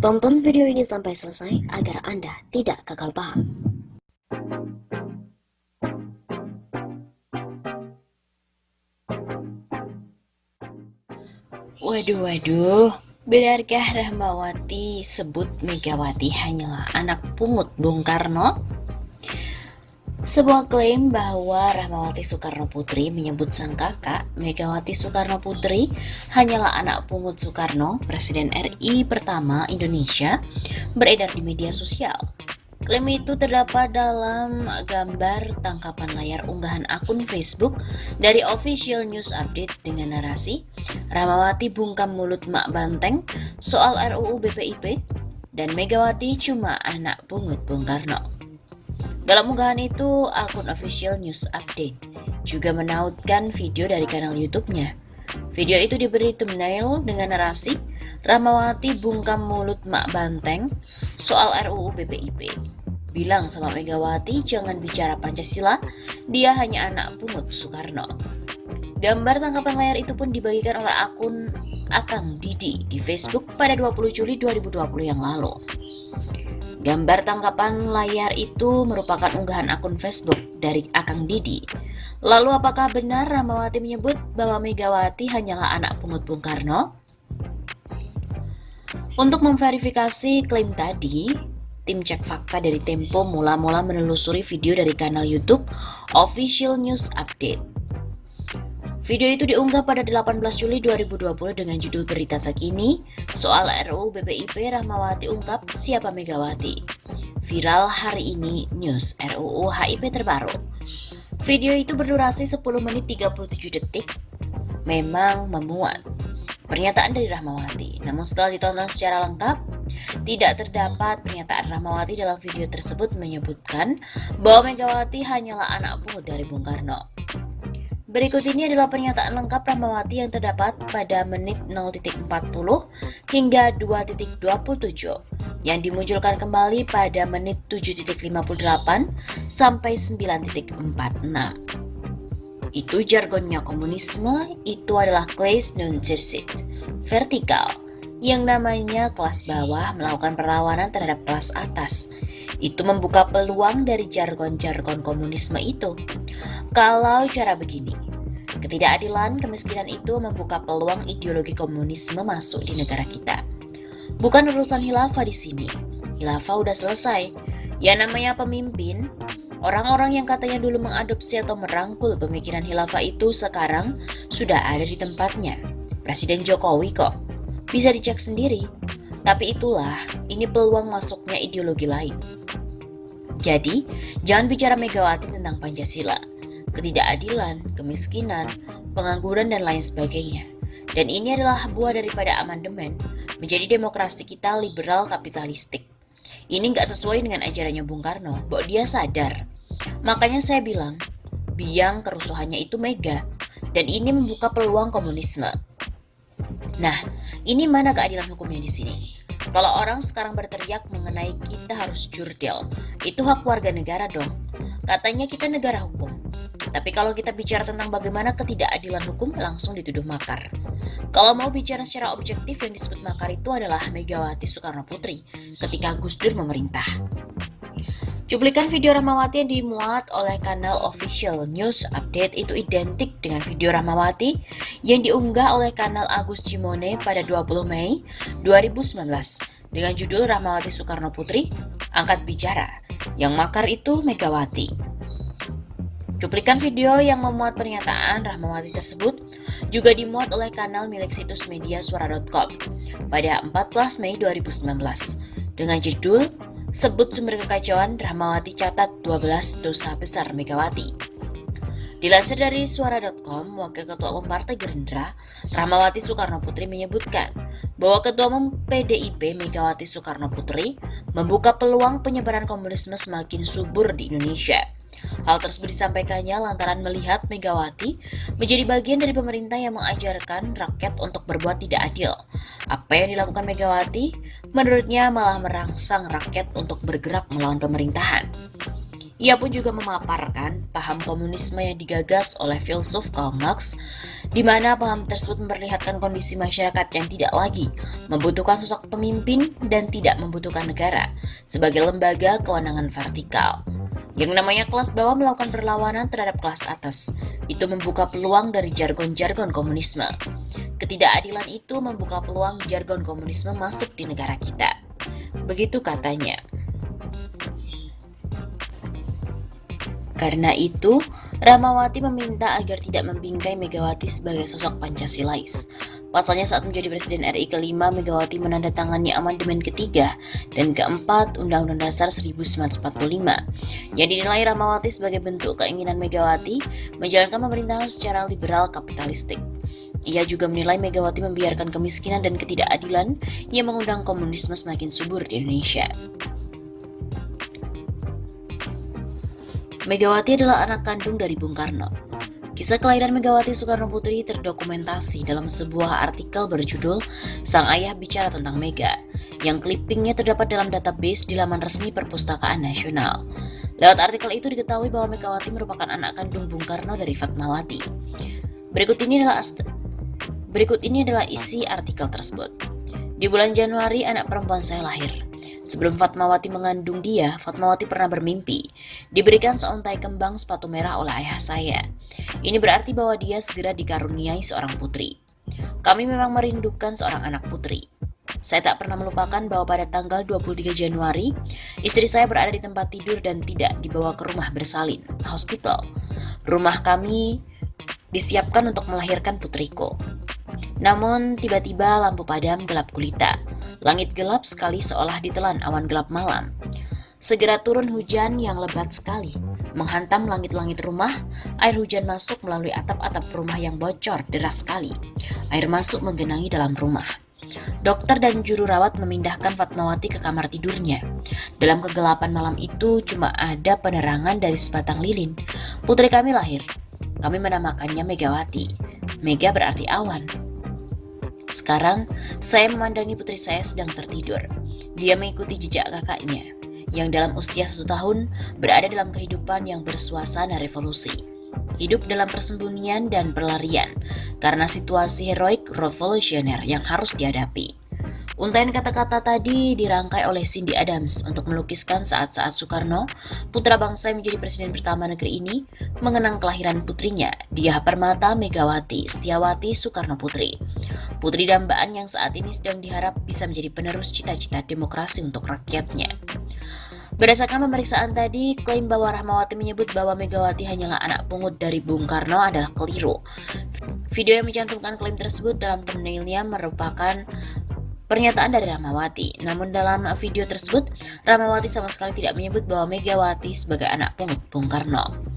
Tonton video ini sampai selesai agar Anda tidak gagal paham. Waduh, benarkah Rahmawati sebut Megawati hanyalah anak pungut Bung Karno? Sebuah klaim bahwa Rahmawati Soekarno Putri menyebut sang kakak, Megawati Soekarno Putri, hanyalah anak pungut Soekarno, Presiden RI pertama Indonesia, beredar di media sosial. Klaim itu terdapat dalam gambar tangkapan layar unggahan akun Facebook dari Official News Update dengan narasi Rahmawati bungkam mulut Mak Banteng soal RUU BPIP dan Megawati cuma anak pungut Bung Karno. Dalam unggahan itu, akun Official News Update juga menautkan video dari kanal YouTube-nya. Video itu diberi thumbnail dengan narasi Rahmawati bungkam mulut Mak Banteng soal RUU BPIP. Bilang sama Megawati jangan bicara Pancasila, dia hanya anak pungut Soekarno. Gambar tangkapan layar itu pun dibagikan oleh akun Akang Didi di Facebook pada 20 Juli 2020 yang lalu. Gambar tangkapan layar itu merupakan unggahan akun Facebook dari Akang Didi. Lalu apakah benar Rahmawati menyebut bahwa Megawati hanyalah anak pungut Bung Karno? Untuk memverifikasi klaim tadi, tim cek fakta dari Tempo mula-mula menelusuri video dari kanal YouTube Official News Update. Video itu diunggah pada 18 Juli 2020 dengan judul berita terkini soal RUU BPIP Rahmawati ungkap siapa Megawati. Viral hari ini news RUU HIP terbaru. Video itu berdurasi 10 menit 37 detik. Memang memuat pernyataan dari Rahmawati, namun setelah ditonton secara lengkap, tidak terdapat pernyataan Rahmawati dalam video tersebut menyebutkan bahwa Megawati hanyalah anak pungut dari Bung Karno. Berikut ini adalah pernyataan lengkap Rahmawati yang terdapat pada menit 0.40 hingga 2.27 yang dimunculkan kembali pada menit 7.58 sampai 9.46. Itu jargonnya komunisme, itu adalah Class non-exercit, vertikal, yang namanya kelas bawah melakukan perlawanan terhadap kelas atas. Itu membuka peluang dari jargon-jargon komunisme itu. Kalau cara begini, ketidakadilan, kemiskinan itu membuka peluang ideologi komunisme masuk di negara kita. Bukan urusan khilafah di sini. Khilafah udah selesai. Ya namanya pemimpin, orang-orang yang katanya dulu mengadopsi atau merangkul pemikiran khilafah itu sekarang sudah ada di tempatnya. Presiden Jokowi kok. Bisa dicek sendiri. Tapi itulah, ini peluang masuknya ideologi lain. Jadi, jangan bicara Megawati tentang Pancasila, ketidakadilan, kemiskinan, pengangguran, dan lain sebagainya. Dan ini adalah buah daripada amandemen menjadi demokrasi kita liberal kapitalistik. Ini nggak sesuai dengan ajarannya Bung Karno, bahwa dia sadar. Makanya saya bilang, biang kerusuhannya itu Mega, dan ini membuka peluang komunisme. Nah, ini mana keadilan hukumnya di sini? Kalau orang sekarang berteriak mengenai kita harus jurdil, itu hak warga negara dong. Katanya kita negara hukum. Tapi kalau kita bicara tentang bagaimana ketidakadilan hukum, langsung dituduh makar. Kalau mau bicara secara objektif, yang disebut makar itu adalah Megawati Soekarno Putri ketika Gus Dur memerintah. Cuplikan video Rahmawati yang dimuat oleh kanal Official News Update itu identik dengan video Rahmawati yang diunggah oleh kanal Agus Cimone pada 20 Mei 2019 dengan judul Rahmawati Soekarno Putri angkat bicara, yang makar itu Megawati. Cuplikan video yang memuat pernyataan Rahmawati tersebut juga dimuat oleh kanal milik situs media suara.com pada 14 Mei 2019 dengan judul Sebut sumber kekacauan, Rahmawati catat 12 dosa besar Megawati. Dilansir dari suara.com, Wakil Ketua Umum Partai Gerindra, Rahmawati Soekarno Putri menyebutkan bahwa Ketua Umum PDIP Megawati Soekarno Putri membuka peluang penyebaran komunisme semakin subur di Indonesia. Hal tersebut disampaikannya lantaran melihat Megawati menjadi bagian dari pemerintah yang mengajarkan rakyat untuk berbuat tidak adil. Apa yang dilakukan Megawati, menurutnya malah merangsang rakyat untuk bergerak melawan pemerintahan. Ia pun juga memaparkan paham komunisme yang digagas oleh filsuf Karl Marx di mana paham tersebut memperlihatkan kondisi masyarakat yang tidak lagi membutuhkan sosok pemimpin dan tidak membutuhkan negara sebagai lembaga kewenangan vertikal. Yang namanya kelas bawah melakukan perlawanan terhadap kelas atas, itu membuka peluang dari jargon-jargon komunisme. Ketidakadilan itu membuka peluang jargon komunisme masuk di negara kita. Begitu katanya. Karena itu, Rahmawati meminta agar tidak membingkai Megawati sebagai sosok Pancasilais. Pasalnya saat menjadi Presiden RI kelima, Megawati menandatangani amandemen ketiga dan keempat Undang-Undang Dasar 1945 yang dinilai Rahmawati sebagai bentuk keinginan Megawati menjalankan pemerintahan secara liberal kapitalistik. Ia juga menilai Megawati membiarkan kemiskinan dan ketidakadilan yang mengundang komunisme semakin subur di Indonesia. Megawati adalah anak kandung dari Bung Karno. Kisah kelahiran Megawati Soekarno Putri terdokumentasi dalam sebuah artikel berjudul Sang Ayah Bicara Tentang Mega, yang clippingnya terdapat dalam database di laman resmi Perpustakaan Nasional. Lewat artikel itu diketahui bahwa Megawati merupakan anak kandung Bung Karno dari Fatmawati. Berikut ini adalah isi artikel tersebut. Di bulan Januari, anak perempuan saya lahir. Sebelum Fatmawati mengandung dia, Fatmawati pernah bermimpi diberikan seuntai kembang sepatu merah oleh ayah saya. Ini berarti bahwa dia segera dikaruniai seorang putri. Kami memang merindukan seorang anak putri. Saya tak pernah melupakan bahwa pada tanggal 23 Januari, istri saya berada di tempat tidur dan tidak dibawa ke rumah bersalin, hospital. Rumah kami disiapkan untuk melahirkan putriku. Namun tiba-tiba lampu padam gelap gulita. Langit gelap sekali seolah ditelan awan gelap malam. Segera turun hujan yang lebat sekali, menghantam langit-langit rumah. Air hujan masuk melalui atap-atap rumah yang bocor deras sekali. Air masuk menggenangi dalam rumah. Dokter dan juru rawat memindahkan Fatmawati ke kamar tidurnya. Dalam kegelapan malam itu cuma ada penerangan dari sebatang lilin. Putri kami lahir. Kami menamakannya Megawati. Mega berarti awan. Sekarang, saya memandangi putri saya sedang tertidur. Dia mengikuti jejak kakaknya, yang dalam usia 1 tahun berada dalam kehidupan yang bersuasana revolusi. Hidup dalam persembunyian dan pelarian, karena situasi heroik revolusioner yang harus dihadapi. Untaian kata-kata tadi dirangkai oleh Cindy Adams untuk melukiskan saat-saat Soekarno, putra bangsa yang menjadi presiden pertama negeri ini, mengenang kelahiran putrinya, Diah Permata Megawati Setiawati Soekarno Putri. Putri dambaan yang saat ini sedang diharap bisa menjadi penerus cita-cita demokrasi untuk rakyatnya. Berdasarkan pemeriksaan tadi, klaim bahwa Rahmawati menyebut bahwa Megawati hanyalah anak pungut dari Bung Karno adalah keliru. Video yang mencantumkan klaim tersebut dalam thumbnailnya merupakan pernyataan dari Rahmawati. Namun dalam video tersebut, Rahmawati sama sekali tidak menyebut bahwa Megawati sebagai anak pungut Bung Karno.